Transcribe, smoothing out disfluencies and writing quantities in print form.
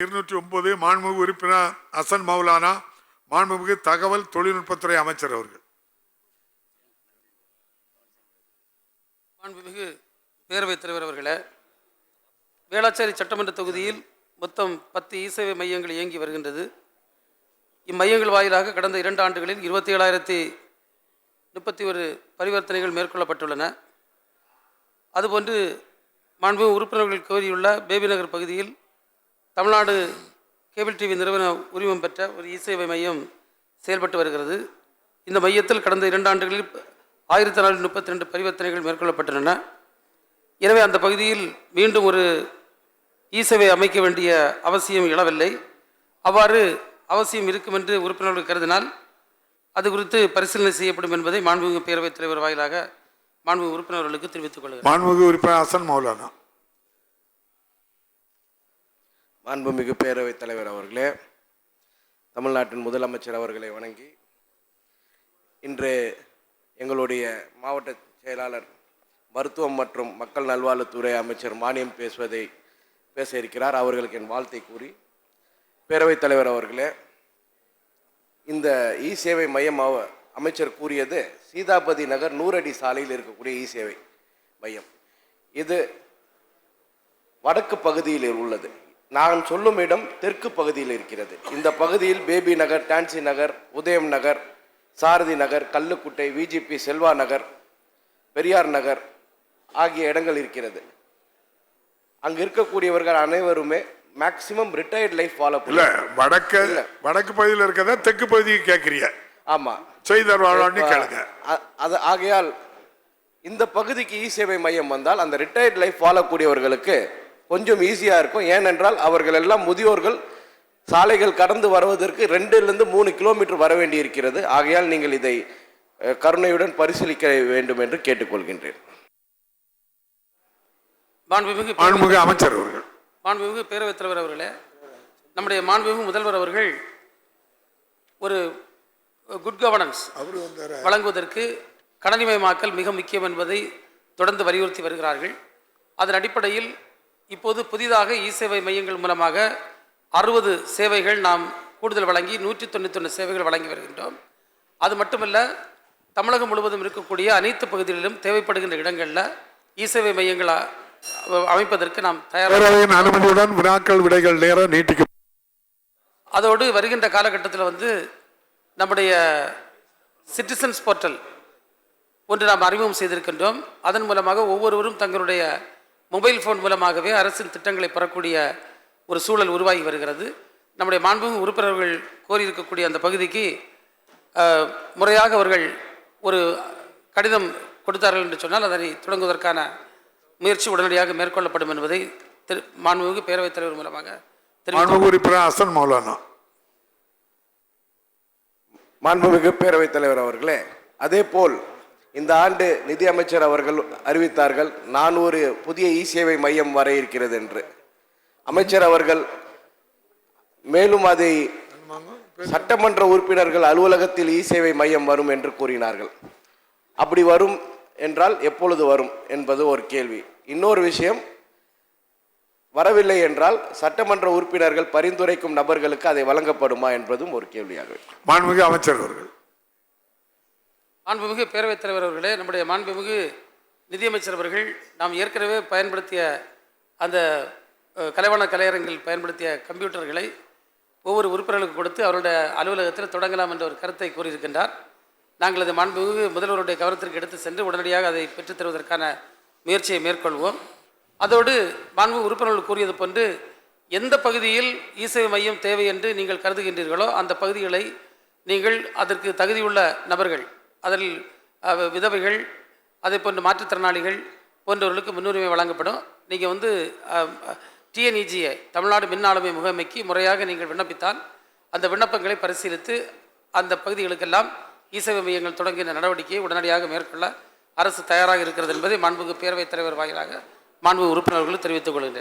209 மாண்புமிகு உறுப்பினர் ஹசன் மௌலானா, மாண்புமிகு தகவல் தொழில்நுட்பத்துறை அமைச்சர் அவர்கள். மாண்புமிகு பேரவைத் தலைவர் அவர்களே, வேளச்சேரி சட்டமன்ற தொகுதியில் மொத்தம் 10 இ-சேவை மையங்கள் இயங்கி வருகின்றது. இம்மையங்கள் வாயிலாக கடந்த 2 ஆண்டுகளில் 27,031 பரிவர்த்தனைகள் மேற்கொள்ளப்பட்டுள்ளன. அதுபோன்று மாண்புமிகு உறுப்பினர்கள் கோரியுள்ள பேபி நகர் பகுதியில் தமிழ்நாடு கேபிள் டிவி நிறுவன உரிமம் பெற்ற ஒரு இ-சேவை மையம் செயல்பட்டு வருகிறது. இந்த மையத்தில் கடந்த 2 ஆண்டுகளில் 1432 பரிவர்த்தனைகள் மேற்கொள்ளப்பட்டுள்ளன. எனவே அந்த பகுதியில் மீண்டும் ஒரு இ-சேவை அமைக்க வேண்டிய அவசியம் எழவில்லை. அவ்வாறு அவசியம் இருக்கும் என்று உறுப்பினர்கள் கருதினால் அது குறித்து பரிசீலனை செய்யப்படும் என்பதை மாண்புமிகு பேரவைத் தலைவர் வாயிலாக மாண்புமிகு உறுப்பினர்களுக்கு தெரிவித்துக் கொள்கிறேன். மாண்புமிகு உறுப்பினர் ஹசன் மௌலானா. மாண்புமிகு பேரவைத் தலைவர் அவர்களே, தமிழ்நாட்டின் முதலமைச்சர் அவர்களை வணங்கி இன்று எங்களுடைய மாவட்ட செயலாளர் மருத்துவம் மற்றும் மக்கள் நல்வாழ்வுத்துறை அமைச்சர் மானியம் பேச இருக்கிறார். அவர்களுக்கு என் வாழ்த்தை கூறி, பேரவைத் தலைவர் அவர்களே, இந்த இ-சேவை மையம் அமைச்சர் கூறியது சீதாபதி நகர் 100 அடி சாலையில் இருக்கக்கூடிய இ-சேவை மையம். இது வடக்கு பகுதியில் உள்ளது. நான் சொல்லும் இடம் தெற்கு பகுதியில் இருக்கிறது. இந்த பகுதியில் பேபி நகர், டான்சி நகர், உதயம் நகர், சாரதி நகர், கல்லுக்குட்டை, விஜிபி, செல்வா நகர், பெரியார் நகர் ஆகிய இடங்கள் இருக்கிறது. அங்கு இருக்கக்கூடியவர்கள் அனைவருமே மேக்சிமம் ரிட்டையர்ட் லைஃப் ஃபாலோ இல்ல. வடக்கு பகுதியில் இருக்கிறதா தெற்கு பகுதிக்கு கேட்கிறீங்க? ஆமா, கேளுங்க. ஆகையால் இந்த பகுதிக்கு இ-சேவை மையம் வந்தால் அந்த ரிட்டையர்ட் லைஃப் வாழக்கூடியவர்களுக்கு கொஞ்சம் ஈஸியாக இருக்கும். ஏனென்றால் அவர்கள் எல்லாம் முதியோர்கள் சாலைகள் கடந்து வருவதற்கு 2-3 கிலோமீட்டர் வர வேண்டி இருக்கிறது. ஆகையால் நீங்கள் இதை கருணையுடன் பரிசீலிக்க வேண்டும் என்று கேட்டுக்கொள்கின்றேன். மாண்புமிகு அமைச்சர் அவர்கள். மாண்புமிகு பேரவைத் தலைவர் அவர்களே, நம்முடைய மாண்புமிகு முதல்வர் அவர்கள் ஒரு குட் கவர்னன்ஸ் வழங்குவதற்கு கணனிமயமாக்கல் மிக முக்கியம் என்பதை தொடர்ந்து வலியுறுத்தி வருகிறார்கள். அதன் அடிப்படையில் இப்போது புதிதாக இ-சேவை மையங்கள் மூலமாக 60 சேவைகள் நாம் கூடுதல் வழங்கி 191 சேவைகள் வழங்கி வருகின்றோம். அது மட்டுமல்ல, தமிழகம் முழுவதும் இருக்கக்கூடிய அனைத்து பகுதிகளிலும் தேவைப்படுகின்ற இடங்களில் இ-சேவை மையங்கள் அமைப்பதற்கு நாம் தயாராக அனுமதியுடன் வினாக்கள் விடைகள் நேரம் நீட்டிக்கும். அதோடு வருகின்ற காலகட்டத்தில் நம்முடைய சிட்டிசன்ஸ் போர்ட்டல் ஒன்று நாம் அறிமுகம் செய்திருக்கின்றோம். அதன் மூலமாக ஒவ்வொருவரும் தங்களுடைய மொபைல் ஃபோன் மூலமாகவே அரசின் திட்டங்களை பெறக்கூடிய ஒரு சூழல் உருவாகி வருகிறது. நம்முடைய மாண்புமிகு உறுப்பினர்கள் கோரியிருக்கக்கூடிய அந்த பகுதிக்கு முறையாக அவர்கள் ஒரு கடிதம் கொடுத்தார்கள் என்று சொன்னால் அதனை தொடங்குவதற்கான முயற்சி உடனடியாக மேற்கொள்ளப்படும் என்பதை மாண்புமிகு பேரவைத் தலைவர் மூலமாக ஹசன் மௌலானா. மாண்புமிகு பேரவைத் தலைவர் அவர்களே, அதே போல் இந்த ஆண்டு நிதி அமைச்சர் அவர்கள் அறிவித்தார்கள் 400 புதிய இ-சேவை மையம் வர இருக்கிறது என்று. அமைச்சர் அவர்கள் மேலும் அதை சட்டமன்ற உறுப்பினர்கள் அலுவலகத்தில் இ-சேவை மையம் வரும் என்று கூறினார்கள். அப்படி வரும் என்றால் எப்பொழுது வரும் என்பது ஒரு கேள்வி. இன்னொரு விஷயம், வரவில்லை என்றால் சட்டமன்ற உறுப்பினர்கள் பரிந்துரைக்கும் நபர்களுக்கு அதை வழங்கப்படுமா என்பதும் ஒரு கேள்வியாக. மாண்புமிகு அமைச்சர் அவர்கள். மாண்புமிகு பேரவைத் தலைவர் அவர்களே, நம்முடைய மாண்புமிகு நிதியமைச்சர் அவர்கள் நாம் ஏற்கனவே பயன்படுத்திய அந்த கலையரங்கில் பயன்படுத்திய கம்ப்யூட்டர்களை ஒவ்வொரு உறுப்பினர்களுக்கு கொடுத்து அவருடைய அலுவலகத்தில் தொடங்கலாம் என்ற ஒரு கருத்தை கூறியிருக்கின்றார். நாங்கள் அதை மாண்புமிகு முதல்வருடைய கவனத்திற்கு எடுத்து சென்று உடனடியாக அதை பெற்றுத் தருவதற்கான முயற்சியை மேற்கொள்வோம். அதோடு மாண்புமிகு உறுப்பினர்கள் கூறியது போன்று எந்த பகுதியில் இ-சேவை மையம் தேவை என்று நீங்கள் கருதுகின்றீர்களோ அந்த பகுதிகளை நீங்கள் அதற்கு தகுதியுள்ள நபர்கள், அதில் விதவைகள், அதே போன்ற மாற்றுத்திறனாளிகள் போன்றவர்களுக்கு முன்னுரிமை வழங்கப்படும். நீங்கள் டிஎன்இஜிஏ தமிழ்நாடு மின் ஆளுமை முகமைக்கு முறையாக நீங்கள் விண்ணப்பித்தால் அந்த விண்ணப்பங்களை பரிசீலித்து அந்த பகுதிகளுக்கெல்லாம் இ-சேவை மையங்கள் தொடங்கிய நடவடிக்கையை உடனடியாக மேற்கொள்ள அரசு தயாராக இருக்கிறது என்பதை மாண்புமிகு பேரவைத் தலைவர் வாயிலாக மாண்புமிகு உறுப்பினர்கள் தெரிவித்துக் கொள்கின்றனர்.